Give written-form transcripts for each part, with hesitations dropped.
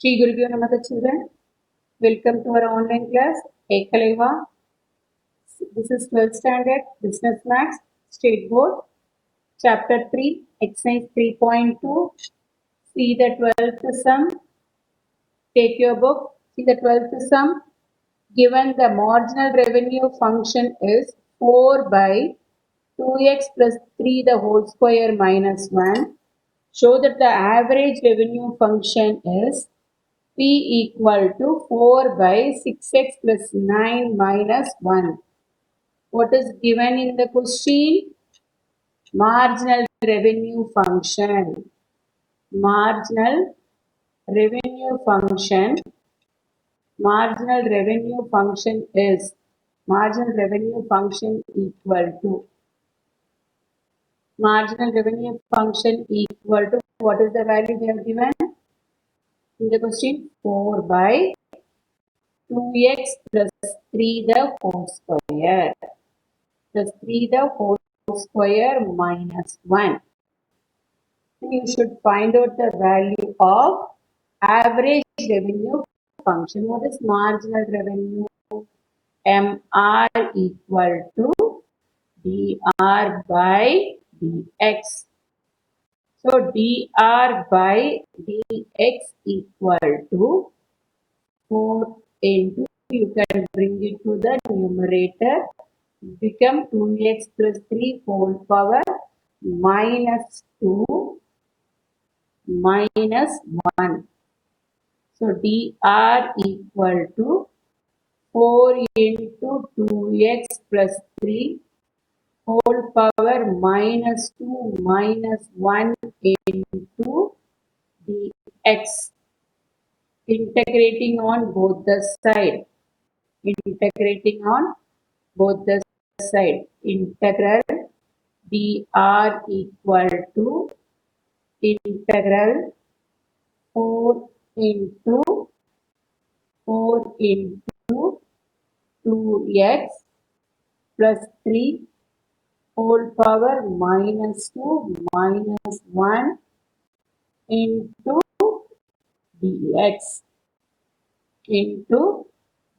Shri Gurubhyo Namaha children. Welcome to our online class, Ekaleva. This is 12th standard Business Maths State Board, Chapter 3, Exercise 3.2. See the 12th sum. Take your book. See the 12th sum. Given the marginal revenue function is 4 by 2x plus 3 the whole square minus 1. Show that the average revenue function is P equal to 4 by 6x plus 9 minus 1. What is given in the question? Marginal revenue function. Marginal revenue function. Marginal revenue function is marginal revenue function equal to marginal revenue function equal to what is the value they have given in the question? 4 by 2x plus 3 the whole square plus 3 the whole square minus 1. You should find out the value of average revenue function. What is marginal revenue? MR equal to dr by dx. So dr by dx equal to 4 into, you can bring it to the numerator, become 2x plus 3 whole power minus 2 minus 1. So dr equal to 4 into 2x plus 3 whole power minus 2 minus 1 into dx. Integrating on both the side. Integrating on both the side. Integral dr equal to integral 4 into 2x plus 3 whole power minus 2 minus 1 into dx. Into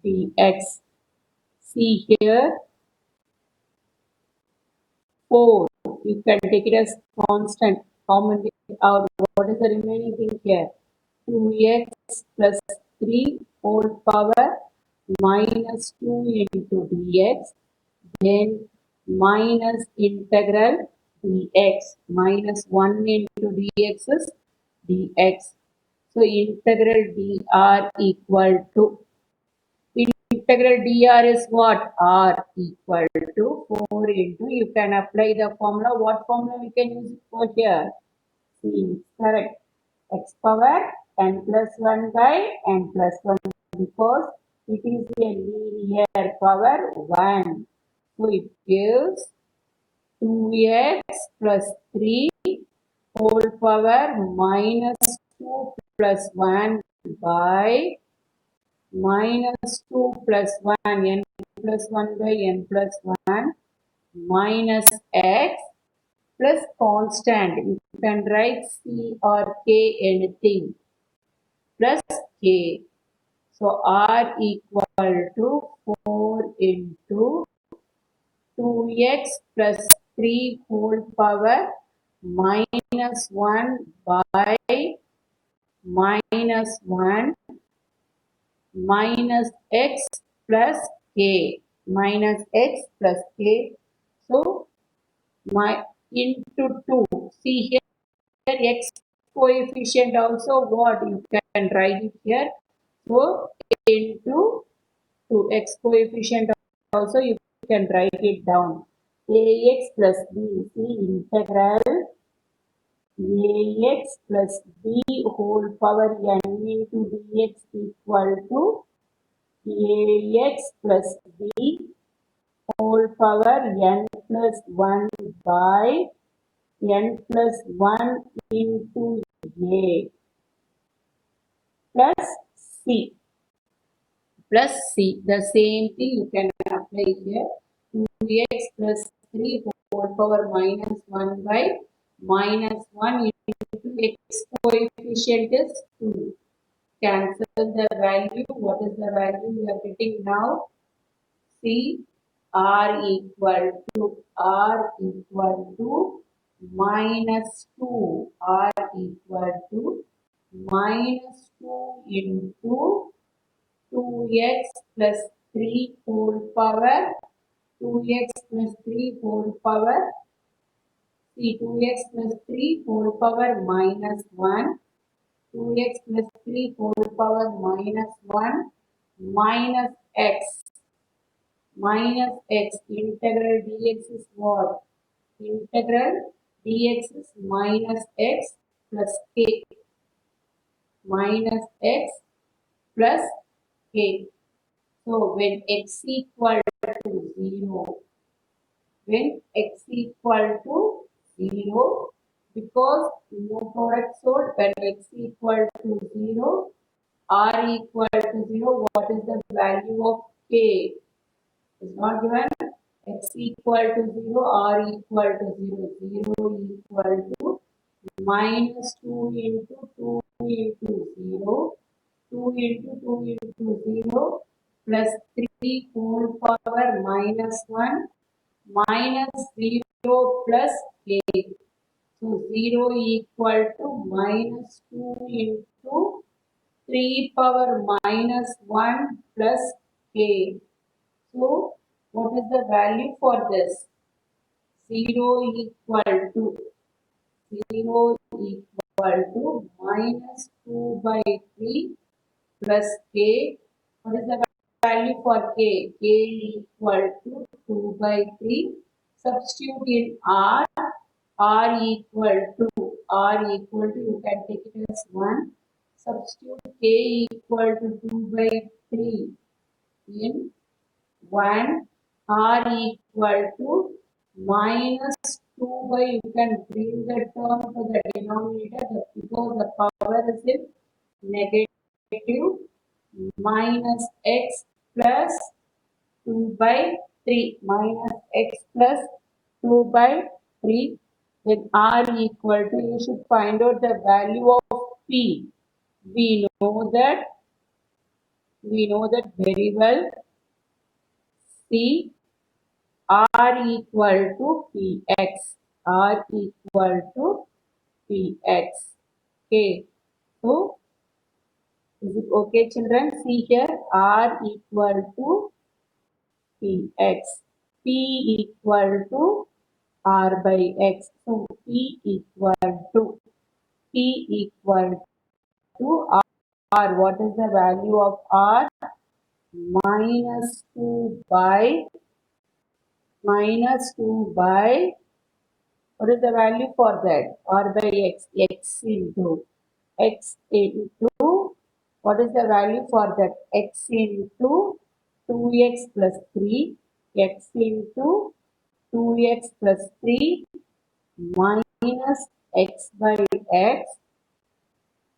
dx. See here, 4. You can take it as constant. Common out. What is the remaining thing here? 2x plus 3 whole power minus 2 into dx. Then minus integral dx. Minus 1 into dx is dx. So integral dr equal to, integral dr is what? R equal to 4 into, you can apply the formula. What formula we can use for here? C, correct. X power n plus 1 by n plus 1, because it is a linear power 1. So it gives 2x plus 3 whole power minus 2 plus 1 by minus 2 plus 1, n plus 1 by n plus 1 minus x plus constant. You can write C or K anything plus K. So R equal to 4 into 2x plus 3 whole power minus 1 by minus 1 minus x plus k, minus x plus k. So my into 2. See here, x coefficient also what? You can write it here. So into 2, x coefficient also you can write it down. Ax plus b. See integral ax plus b whole power n into dx equal to ax plus b whole power n plus 1 by n plus 1 into a plus c. Plus c. The same thing you can apply here. 2x plus 3 whole power minus 1 by minus 1 into x coefficient is 2. cancel the value. What is the value we are getting now? See, r equal to minus 2. R equal to minus 2 into 2x plus 3 whole power. 2x plus 3 whole power. See, 2x plus 3 whole power minus 1. 2x plus 3 whole power minus 1 minus x. Minus x. Integral dx is what? Integral dx is minus x plus k. Minus x plus k. So when x equal to 0, when x equal to 0, because no product sold, when x equal to 0, r equal to 0, what is the value of k? Is not given. X equal to 0, r equal to 0. 0 equal to minus 2 into 2 into 0. 2 into 2 into 0 plus 3 whole power minus 1 minus 0 plus k. So 0 equal to minus 2 into 3 power minus 1 plus k. So what is the value for this? 0 equal to 0 equal to minus 2 by 3 plus k. What is the value for k? K equal to 2 by 3. Substitute in r. R equal to, you can take it as 1. Substitute k equal to 2 by 3 in 1. R equal to minus 2 by, you can bring the term to the denominator because the power is in negative, minus x plus 2 by 3, minus x plus 2 by 3. Then r equal to, you should find out the value of p. We know that very well. See, r equal to px. R equal to px. Okay. So, is it okay, children? See here, r equal to px. P equal to r by x. So, P equal to r. What is the value of r? Minus 2 by, what is the value for that? R by x. X into, what is the value for that? X into 2x plus 3. X into 2x plus 3 minus x by x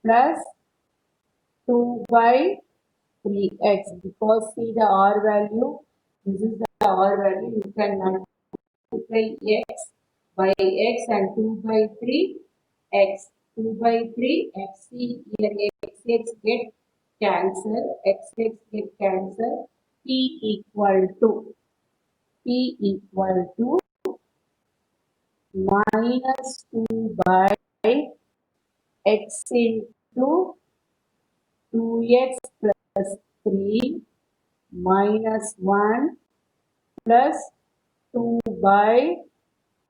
plus 2 by 3x. Because see the r value, this is the r value, you can multiply x by x and 2 by 3 x. 2 by 3 x. See here x get cancel, x get cancel. P equal to minus 2 by x into 2x plus 3 minus 1 plus 2 by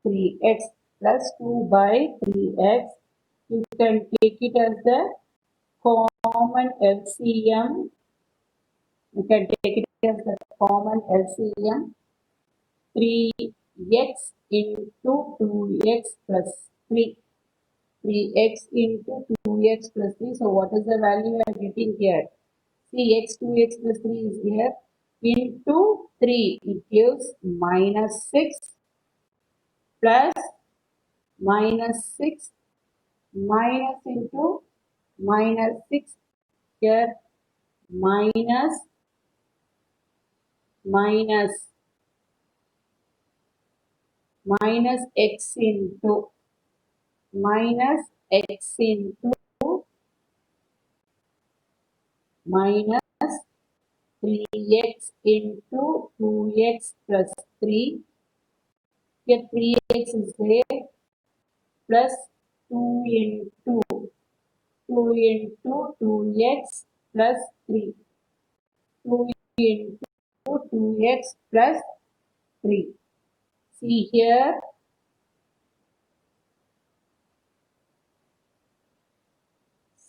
3x plus 2 by 3x. You can take it as the common LCM. You can take it as the common LCM. 3x into 2x plus 3. 3x into 2x plus 3. So what is the value I am getting here? See, x 2x plus 3 is here. Into 3, it gives minus 6 plus minus 6 minus into minus 6 here minus x into minus x into minus 3x into 2x plus 3. Here 3x is there plus 2 into 2x plus 3. 2 into 2x plus 3. See here,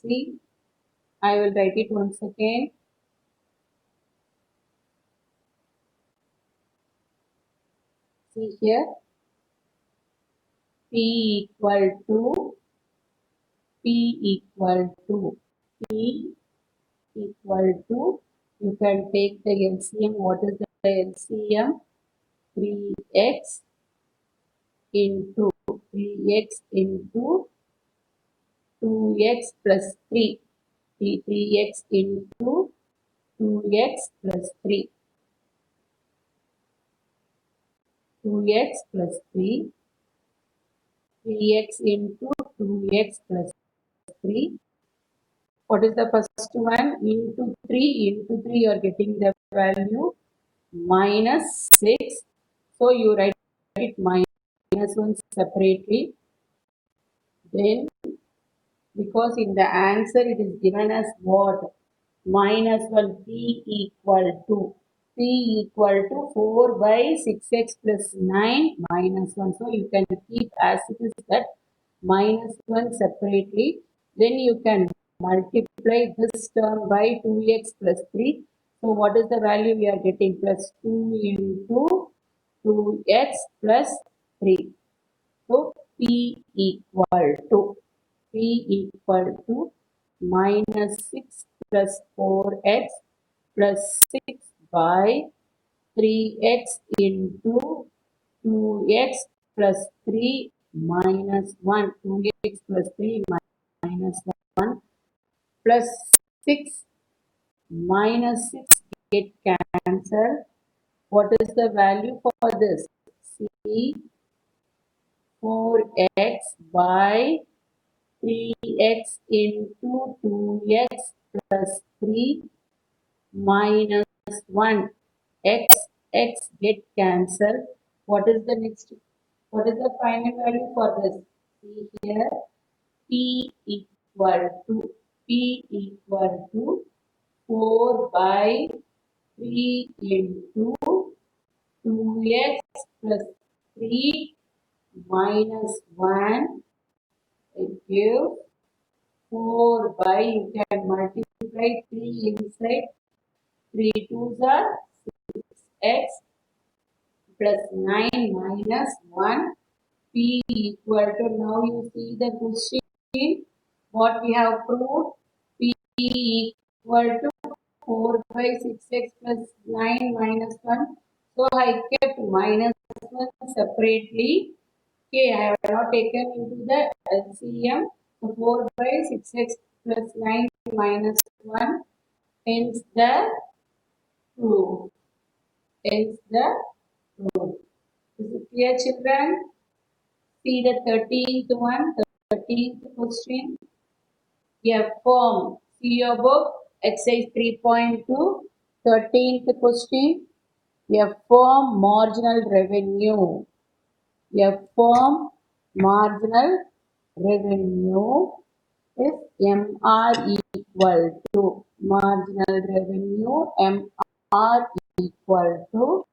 see, I will write it once again. See here, P equal to P equal to, you can take the LCM. What is the LCM? 3x into 2x plus 3. 3x into 2x plus 3. 2x plus 3. 3x into 2x plus 3. What is the first one? Into 3 you are getting the value minus 6. So you write it minus 1 separately. Then because in the answer it is given as what? Minus 1, P equal to 4 by 6x plus 9 minus 1. So you can keep as it is that minus 1 separately. Then you can multiply this term by 2x plus 3. So what is the value we are getting? Plus 2 into 2x plus 3. So P equal to minus 6 plus 4x plus 6 by 3x into 2x plus 3 minus 1. 2x plus 3 minus 1 plus 6 minus 6 get cancelled. What is the value for this? See, 4x by 3x into 2x plus 3 minus 1. X get cancelled. What is the next? What is the final value for this? See here, P equal to 4 by 3 into 2x plus 3 minus 1. It gives 4 by, you can multiply 3 inside. 3 2s are 6x plus 9 minus 1. P equal to, now you see the question, what we have proved. P equal to 4 by 6x plus 9 minus 1. So I kept minus 1 separately. Okay, I have not taken into the LCM. So 4 by 6x plus 9 minus 1. Hence the proof. Hence the proof. Is it clear, children? See the 13th one, 13th question. A firm. See your book, exercise 3.2, 13th question. A firm marginal revenue. A firm marginal revenue is MR equal to marginal revenue MR equal to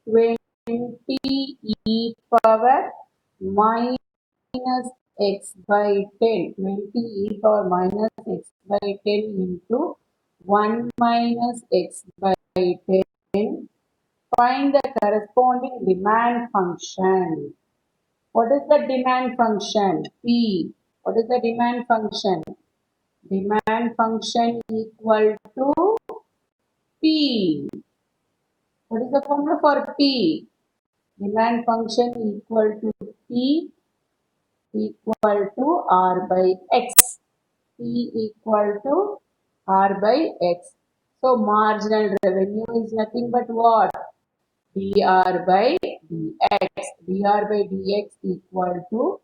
20 e power minus x by 10. 20 e power minus x by 10 into 1 minus x by 10. Find the corresponding demand function. What is the demand function? P. What is the demand function? Demand function equal to P. What is the formula for P? Demand function equal to P equal to R by X. P equal to R by X. So marginal revenue is nothing but what? dr by dx. dr by dx equal to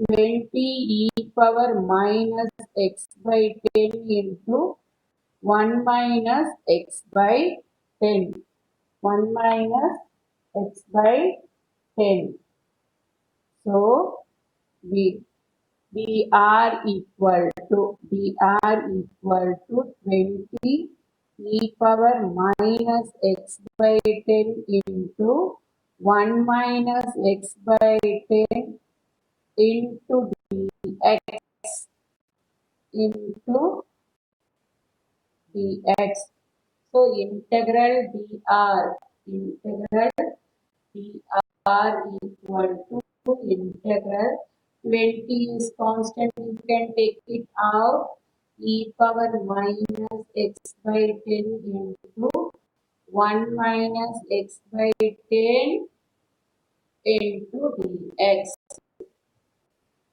20 e power minus x by 10 into 1 minus x by 10. 1 minus x by 10. So, we dr equal to 20 e power minus x by 10 into 1 minus x by 10 into dx into dx. So integral dr equal to integral 20 is constant, you can take it out, e power minus x by 10 into 1 minus x by 10 into dx.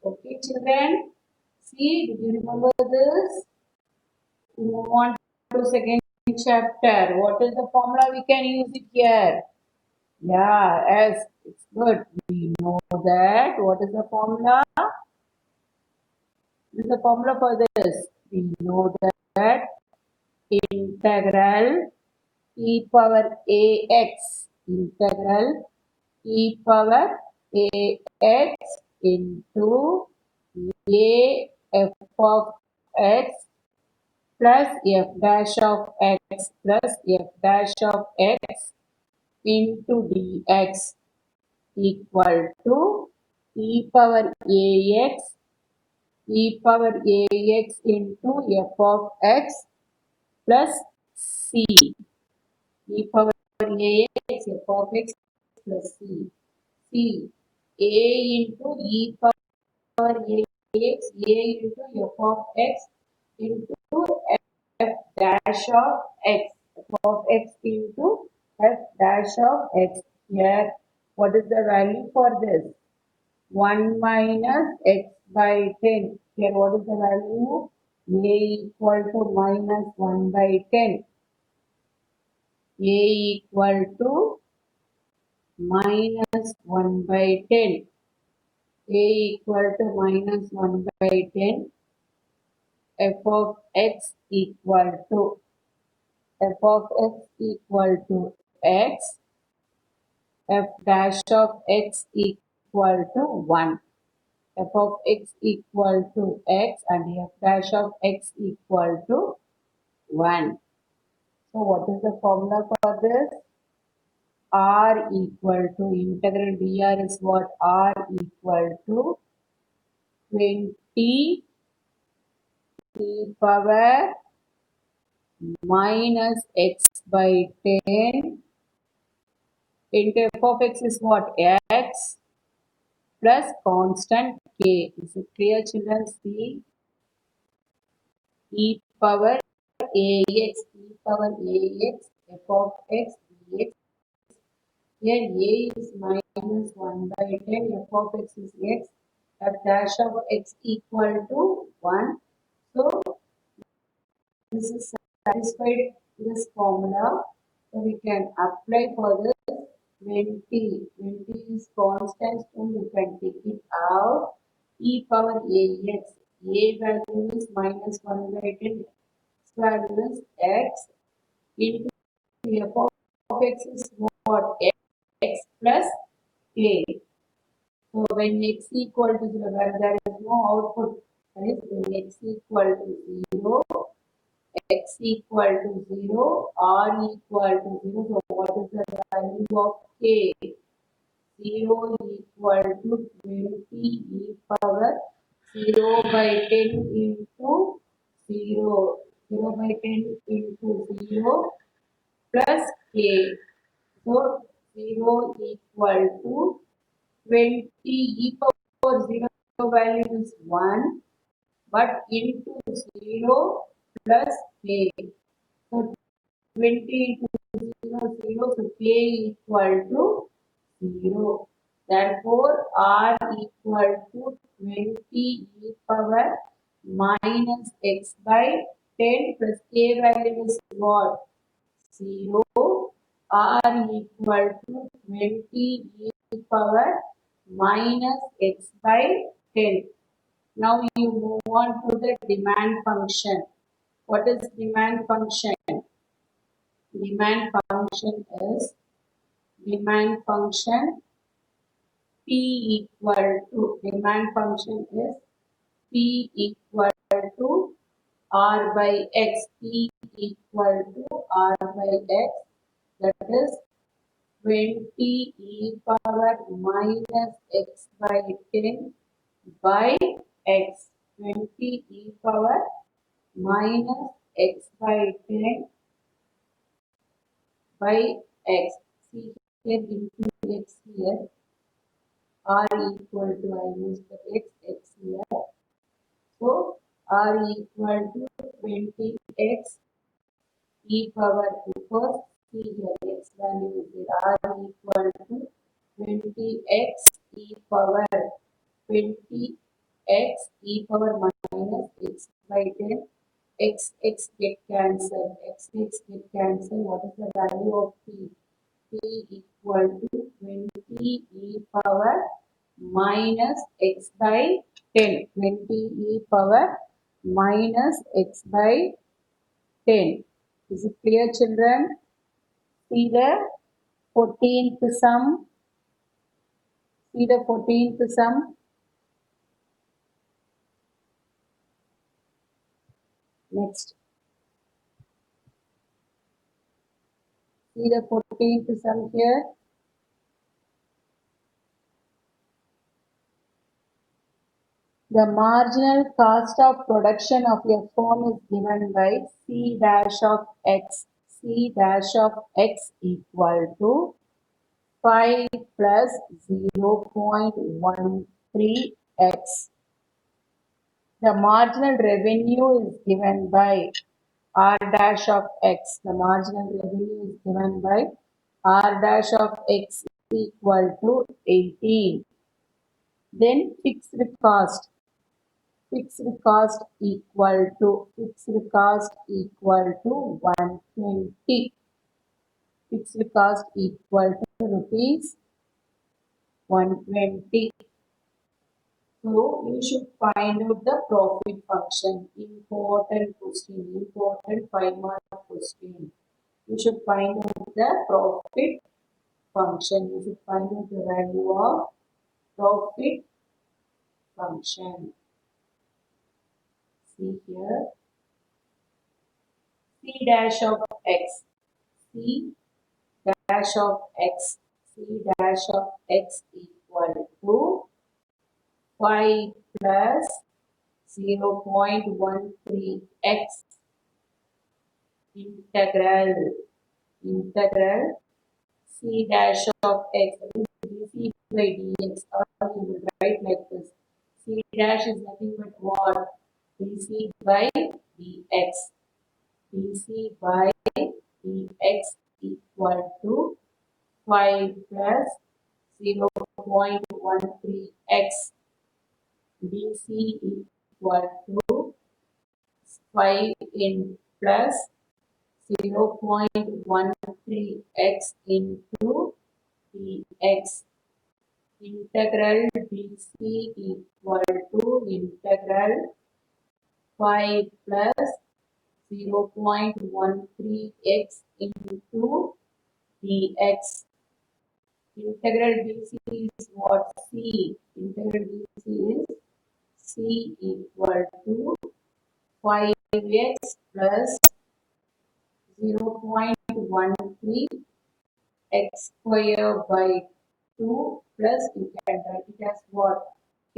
Okay, children? See, did you remember this? Move on to second chapter. What is the formula? We can use it here. Yeah, yes, it's good. We know that. What is the formula? What is the formula for this? We know that integral e power ax, integral e power ax into a f of x plus f dash of x plus f dash of x into dx equal to e power ax into f of x plus c, e power ax f of x plus c, c a into e power ax, a into f of x into f dash of x, f of x into f dash of x. Here, what is the value for this? 1 minus x by 10. Here, what is the value? A equal to minus 1 by 10. A equal to minus 1 by 10. A equal to minus 1 by 10. F of x equal to x, f dash of x equal to 1. F of x equal to x and f dash of x equal to 1. So what is the formula for this? R equal to integral dr is what? R equal to 20 e power minus x by 10 into f of x is what? X plus constant k. Is it clear, children? See, e power ax, f of x dx. Here a is minus 1 by 10, f of x is x, f dash of x equal to 1. So this is satisfied this formula. So we can apply for this 20. 20 is constant, so you can take it out. E power ax, a value is minus 1 by 10, x value is x into f of x is what? X plus k. So when x equal to 0, where there is no output, that is when x equal to 0, x equal to 0, r equal to 0. So what is the value of k? 0 equal to 20 e power 0 by 10 into 0. 0 by 10 into 0 plus k. So 0 equal to 20 e power 0 value is 1, but into 0 plus k. So 20 into 0, 0, so k equal to 0. Therefore, r equal to 20 e power minus x by 10 plus k value is what? 0. R equal to 20 e power minus x by 10. Now you move on to the demand function. What is demand function? Demand function is demand function P equal to demand function is P equal to R by X. P equal to R by X. That is 20 e power minus x by 10 by x. 20 e power minus x by 10 by x. See here into x here. R equal to, I use the x here. So R equal to 20x e power first. See here x value is there. R equal to 20x e power 20x e power minus x by 10. X get cancelled. X get cancelled. What is the value of p? P equal to 20 e power minus x by 10. 20 e power minus x by 10. Is it clear, children? See the 14th sum. See the 14th sum. Next. See the 14th sum here. The marginal cost of production of a firm is given by C dash of X. C dash of X equal to 5 plus 0.13x. The marginal revenue is given by R dash of X. The marginal revenue is given by R dash of X equal to 18. Then fixed cost. Fixed cost equal to 120. Fixed cost equal to rupees 120. So you should find out the profit function. Important question. Important 5-mark question. You should find out the profit function. You should find out the value of profit function. See here. C dash of X. C dash of X. C dash of X equal to 5 plus 0.13x integral C dash of X is dc by dx, or you will write like this. C dash is nothing but what? dc by dx. dc by dx equal to 5 plus 0.13x. dc equal to 5 in plus 0.13x into dx. Integral dc equal to integral 5 plus 0.13x into dx. Integral dc is what? C. Integral dc is C equal to 5x plus 0.13 x square by 2 plus you can write it as what? K.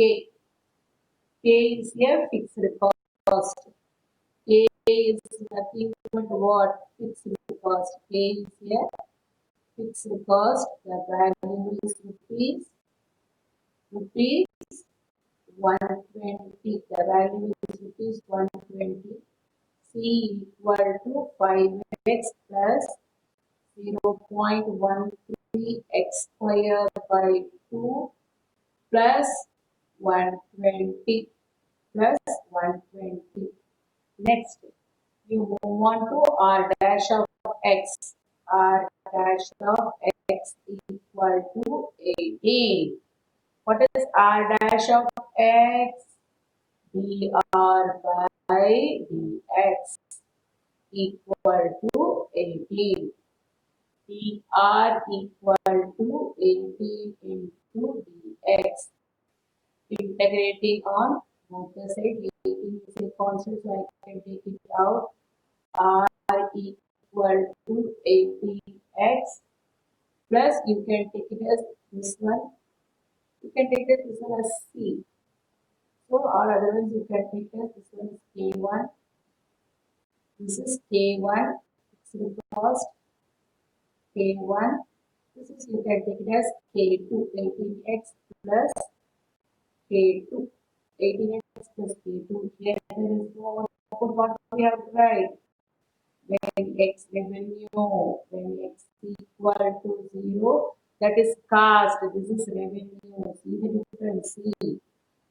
K is a fixed cost. K is nothing but what? Fixed cost. K is a fixed cost. The value is rupees 120. The value is rupees 120. C equal to 5x plus 0.13x square by 2 plus 120 plus 120. Next, you move on to R dash of X. R dash of X equal to 18. What is R dash of X? dr by dx. equal to 18. dr equal to 18 into dx. Integrating on both the sides, 18 is a constant, so I can take it out. R equal to 18x plus you can take it as this one. You can take this one as C. So or otherwise you can take as this one is K1. This is K1. Fixed cost K1. This is you can take it as K2. 18x plus K2. 18x plus K2. Here there is no output. What we have to write? When x equal to 0, that is cost. This is revenue. See the difference. See,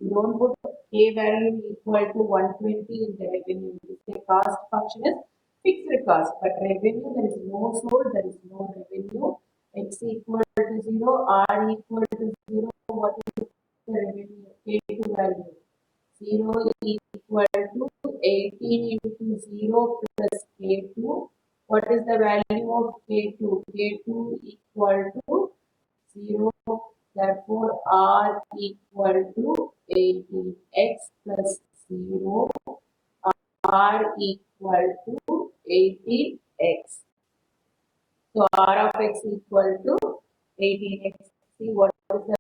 you don't put a value equal to 120 in the revenue. The cost function is fixed cost, but revenue there is no sold, there is no revenue. X equal to 0, R equal to 0. What is the revenue? K2 value. 0 equal to 18 into 0 plus K2. What is the value of K2? K2 equal to 0. Therefore, R equal to 18x plus 0. R equal to 18x. So, R of x equal to 18x. See what is the